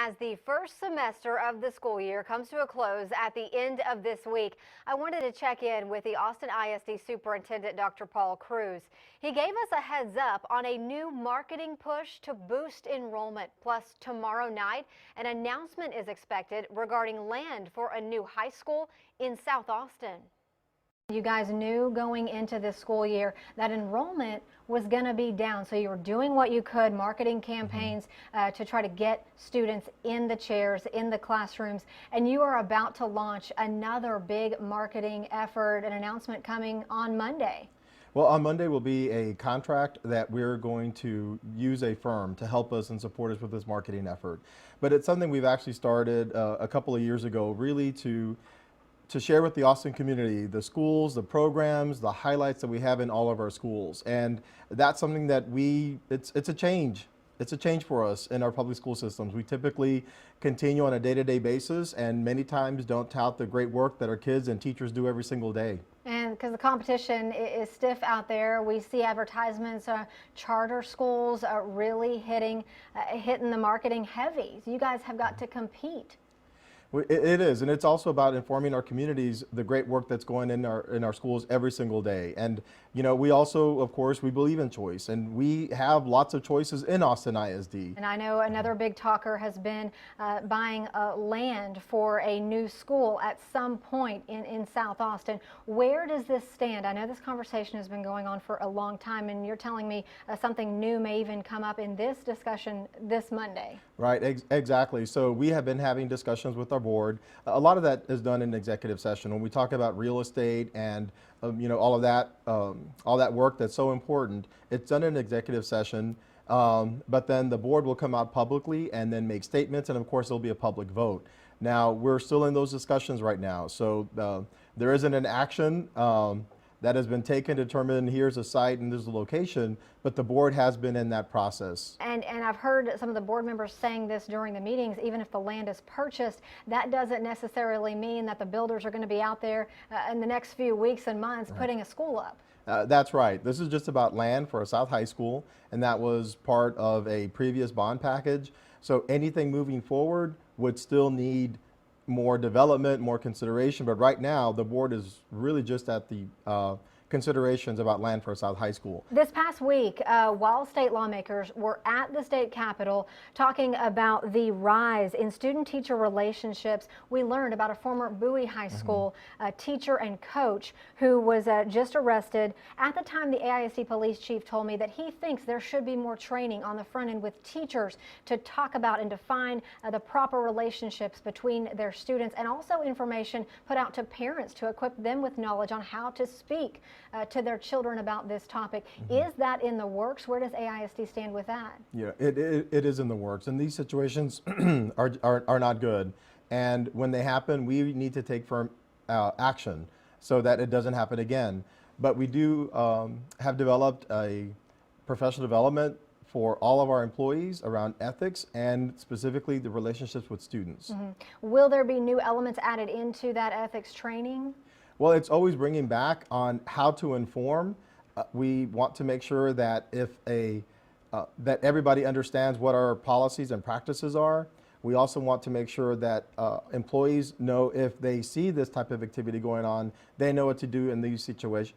As the first semester of the school year comes to a close at the end of this week, I wanted to check in with the Austin ISD Superintendent Dr. Cruz. He gave us a heads up on a new marketing push to boost enrollment. Plus, tomorrow night, an announcement is expected regarding land for a new high school in South Austin. You guys knew going into this school year that enrollment was going to be down, so you were doing what you could, marketing campaigns to try to get students in the chairs, in the classrooms, and you are about to launch another big marketing effort, an announcement coming on Monday. Well, on Monday will be a contract that we're going to use a firm to help us and support us with this marketing effort. But it's something we've actually started a couple of years ago, really to share with the Austin community, the schools, the programs, the highlights that we have in all of our schools. And that's something that it's a change. It's a change for us in our public school systems. We typically continue on a day-to-day basis and many times don't tout the great work that our kids and teachers do every single day. And because the competition is stiff out there, we see advertisements, charter schools are really hitting the marketing heavy. So you guys have got to compete. It is, and it's also about informing our communities the great work that's going in our schools every single day. And you know, we also, of course, we believe in choice, and we have lots of choices in Austin ISD. And I know another big talker has been buying land for a new school at some point in South Austin. Where does this stand? I know this conversation has been going on for a long time, and you're telling me something new may even come up in this discussion this Monday. Right, exactly. So we have been having discussions with our board. A lot of that is done in executive session when we talk about real estate and you know, all that work that's so important. It's done in executive session, but then the board will come out publicly and then make statements, and of course there'll be a public vote. Now we're still in those discussions right now, so there isn't an action that has been taken to determine here's a site and there's a location, but the board has been in that process. And I've heard some of the board members saying this during the meetings, even if the land is purchased, that doesn't necessarily mean that the builders are going to be out there in the next few weeks and months putting a school up. That's right. This is just about land for a South High School, and that was part of a previous bond package. So anything moving forward would still need more development, more consideration, but right now the board is really just at the considerations about land for South High School. This past week, while state lawmakers were at the state capitol talking about the rise in student-teacher relationships, we learned about a former Bowie High School teacher and coach who was just arrested. At the time, the AISD police chief told me that he thinks there should be more training on the front end with teachers to talk about and define the proper relationships between their students, and also information put out to parents to equip them with knowledge on how to speak to their children about this topic. Is that in the works? Where does AISD stand with that? Yeah, it is in the works, and these situations are not good. And when they happen, we need to take firm action so that it doesn't happen again. But we do have developed a professional development for all of our employees around ethics and specifically the relationships with students. Will there be new elements added into that ethics training? Well, it's always bringing back on how to inform. We want to make sure that that everybody understands what our policies and practices are. We also want to make sure that employees know if they see this type of activity going on, they know what to do in these situations.